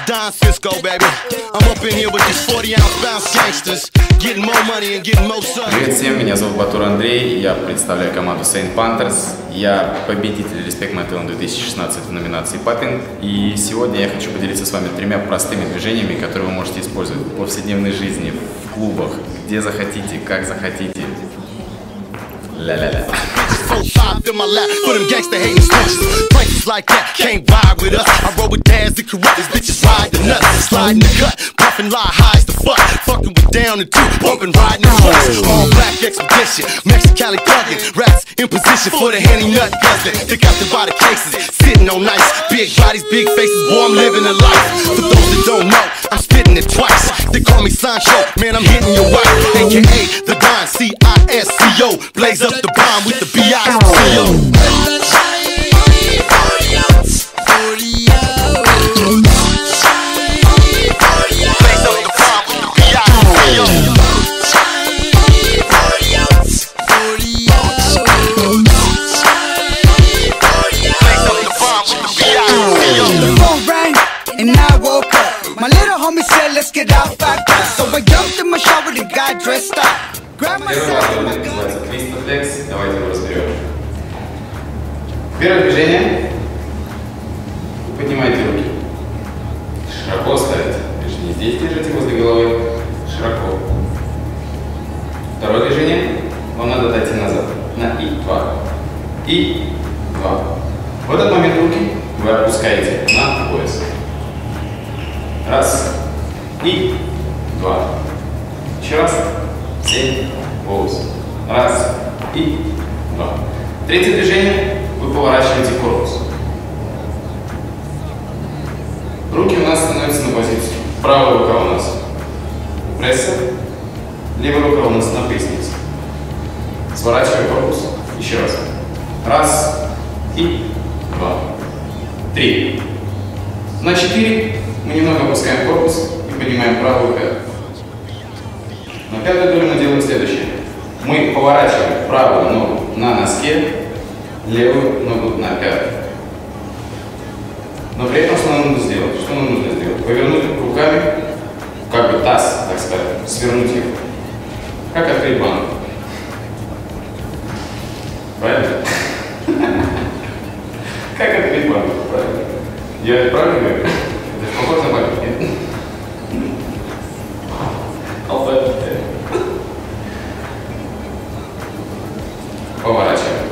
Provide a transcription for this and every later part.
Don Cisco, baby. I'm up in here with these 40-ounce bounce gangsters, getting more money and getting more sun. Привет всем, меня зовут Батур Андрей, я представляю команду Saint Panthers. Я победитель Respect My Talent 2016 в номинации Popping. И сегодня я хочу поделиться с вами 3 простыми движениями, которые вы можете использовать в повседневной жизни, в клубах, где захотите, как захотите. Ля-ля-ля. 4-5 in my lap for them gangsta hating snitches. Prices like that can't buy with us. I roll with dads and corrupt these bitches ride the nuts, sliding the cut, puffing lie high as the fuck, fucking with down and 2, bumping riding the bus. All black expedition, Mexicali thuggin', rats in position for the handy nut guzzling. They got the by the cases, sitting on nice, big bodies, big faces. Boy, I'm living a life. For those that don't know, I'm spitting it twice. They call me Sancho, man, I'm hitting your wife, aka the Don Cisco. Blaze up the bomb with the B.I.C.O. And I woke up. My little homie said, let's get out back. So I jumped in my shower, the guy dressed up. Первый movement называется Twisted Flex. Давайте его разберем. Первое движение. Поднимайте руки. Широко ставите. Лишь не здесь держите возле головы. Широко. Второе движение. Вам надо дойти назад. На и 2. И 2. В этот момент руки вы опускаете на пояс. Раз. И 2. Еще раз. 7, 8. Раз. И 2. Третье движение. Вы поворачиваете корпус. Руки у нас становятся на позицию. Правая рука у нас пресса. Левая рука у нас на пояснице. Сворачиваем корпус. Еще раз. Раз. И 2. 3. На 4 мы немного опускаем корпус и поднимаем правую пятку. На пятую долю мы делаем следующее. Мы поворачиваем правую ногу на носке, левую ногу на пятку. Но при этом что нам нужно сделать? Что нам нужно сделать? Повернуть руками, как бы таз, так сказать, свернуть его. Как открыть банку. Правильно? Как открыть банку? Правильно? Я правильно говорю? Это похоже на банку, нет? Поворачиваем.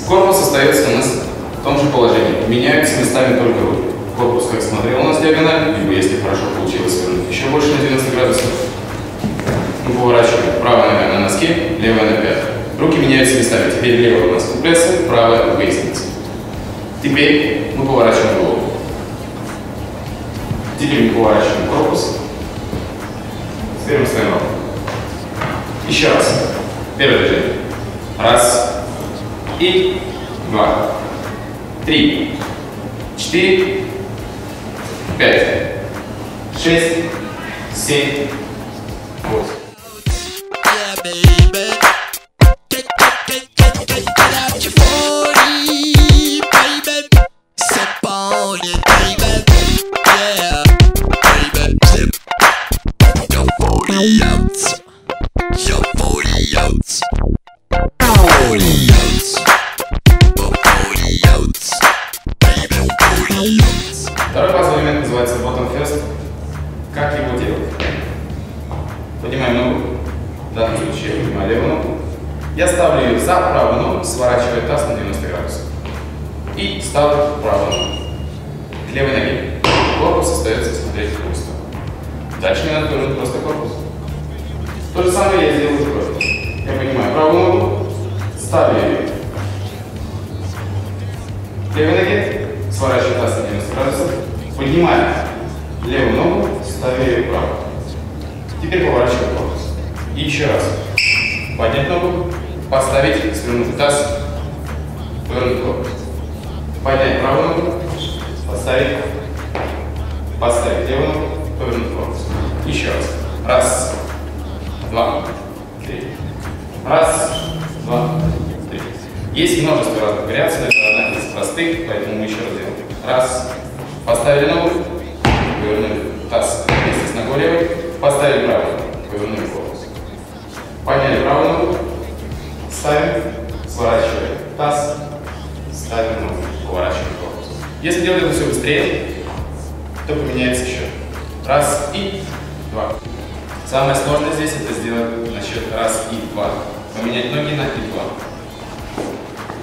Корпус остается у нас в том же положении. Меняются местами только руки. Корпус как смотрел у нас диагонально, либо если хорошо получилось свернуть еще больше на 90 градусов. Мы поворачиваем. Правая нога на носке, левая на пятку. Руки меняются местами. Теперь левая у нас у пресса, правая у поясницы. Теперь мы поворачиваем голову. Теперь мы поворачиваем корпус. Теперь мы ставим ногу. Еще раз. Первое движение. Раз. И 2. 3. 4. 5. 6. 7. 8. Второй базовый элемент называется bottom first. Как его делать? Поднимаем ногу, в данном случае я поднимаю левую ногу. Я ставлю ее за правую ногу, сворачиваю таз на 90 градусов. И ставлю правую ногу к левой ноге. Корпус остается смотреть в другую сторону. Дальше мне надо повернуть просто корпус. То же самое я сделаю просто. Я поднимаю правую ногу, ставлю ее к левой ноге, сворачиваю таз на 90 градусов, поднимаю левую ногу, ставлю ее вправо. Теперь поворачиваю корпус. И еще раз. Поднять ногу, поставить, свернуть таз, повернуть корпус. Поднять правую ногу, поставить левую ногу, повернуть корпус. Еще раз. Раз, 2, 3. Раз, 2, 3. Есть множество разных вариаций, это одна из простых, поэтому мы еще раз делаем. Раз, поставили ногу, быстрее, то поменяется счет. Раз и два. Самое сложное здесь это сделать на счет раз и два. Поменять ноги на и два.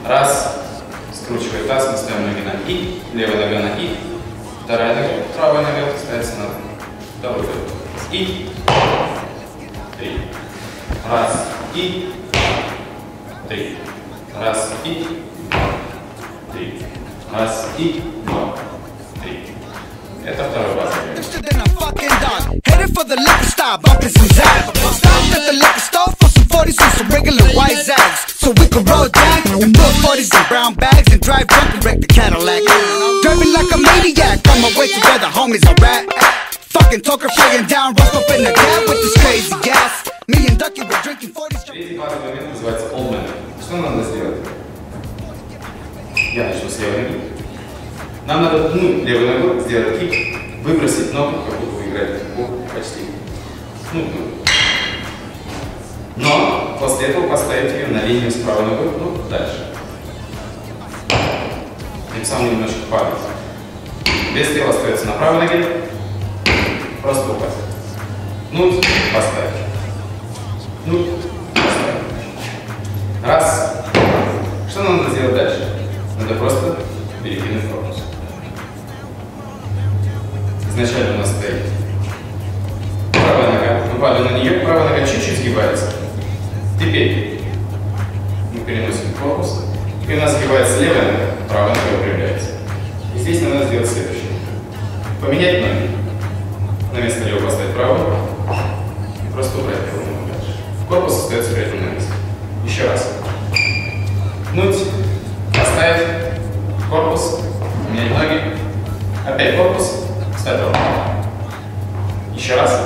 Раз. Скручивая таз, мы ставим ноги на и. Левая нога на и. Вторая нога. Правая нога ставится на второй ногу. И. Три. Раз и. Три. Раз и. Три. Раз и. Два. Три. Это второй базовый. Headed for the liquor stop, bumping some Zag. Stopped at the liquor store for some 40s and some regular white Zags, so we could roll down and put 40s in brown bags and drive drunk and wreck the Cadillac. Driving like a maniac on my way to where the homies are at. Fucking talker flying down, rough up in the cab with this crazy gas. Me and Ducky were drinking 40s. Третий базовый момент называется All-Man. Что нам надо сделать? Я начну с левой ноги. Нам надо пнуть левую ногу, сделать кик, выбросить ногу, как будто вы играете в футбол, почти. Пнуть ногу. Но после этого поставить ее на линию с правой ногой, ну, дальше. Тем самым немножко падать. Вес тела остается на правой ноге. Просто упасть. Пнуть, поставить. Пнуть, поставить. Раз. Что нам надо сделать дальше? Надо просто перекинуть корпус. Изначально у нас стоит правая нога, мы падаем на нее, правая нога чуть-чуть сгибается. Теперь мы переносим корпус, теперь у нас сгибается левая нога, правая нога выпрямляется. И здесь нам надо сделать следующее. Поменять ноги. На место левого поставить правую и просто убрать левую ногу дальше. Корпус остается при этом на месте. Еще раз. Пнуть, поставить корпус, поменять ноги, опять корпус. Еще раз.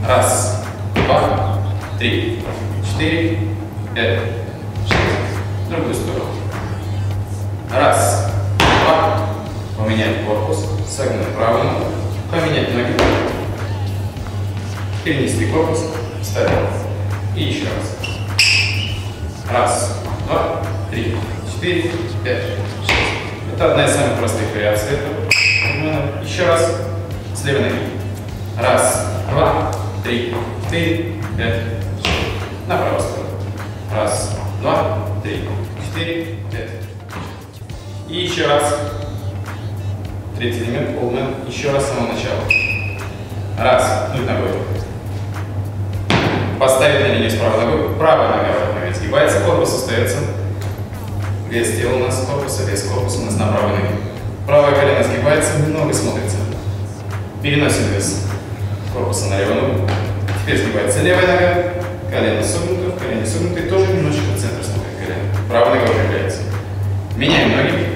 Раз, два, три, четыре, пять, шесть. В другую сторону. Раз, два. Поменять корпус. Согнуть правую ногу. Поменять ноги. Перенести корпус. Ставим. И еще раз. Раз, два, три, четыре, пять, шесть. Это одна из самых простых вариаций этого. Еще раз. С левой ноги. Раз, два, три, четыре, пять, шесть. На правую сторону. Раз, два, три, четыре, пять. И еще раз. Третий элемент, All-Man. Еще раз с самого начала. Раз, пнуть ногой. Поставить на линию с правой ногой. Правая нога в этот момент сгибается, корпус остается. Вес тела у нас корпуса, вес корпуса у нас на правой ноге. Правое колено сгибается, немного смотрится. Переносим вес корпуса на левую ногу. Теперь сгибается левая нога, колено согнуто, колено согнуто, и тоже немножечко в центр смотрит колено. Правая нога выпрямляется. Меняем ноги.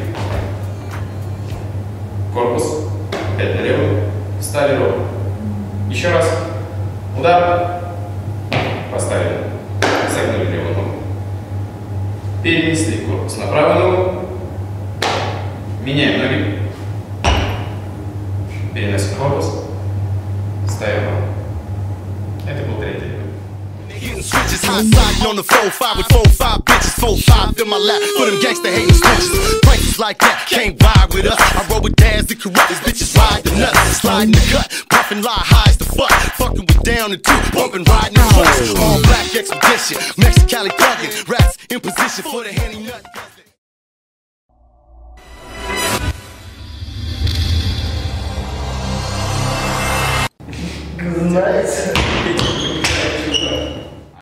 Корпус. Опять на левую. Встали ровно. Еще раз. Удар. Поставили. Согнули левую ногу. Перенесли корпус на правую ногу. Меняем ноги. Переносим корпус. Ставим. Это был третий. Hitting switches, high siding on the 4-5 with 4-5 bitches, 4-5 in my lap for them gangsta hating snitches. Prices like that can't ride with us. I roll with dads and corrupt these bitches ride the nuts, sliding the cut, puffing lie high as the fuck, fucking with down and two, bumping riding the trucks. All black expedition, Mexicali thugging, rats in position for the handy nut. Знаете,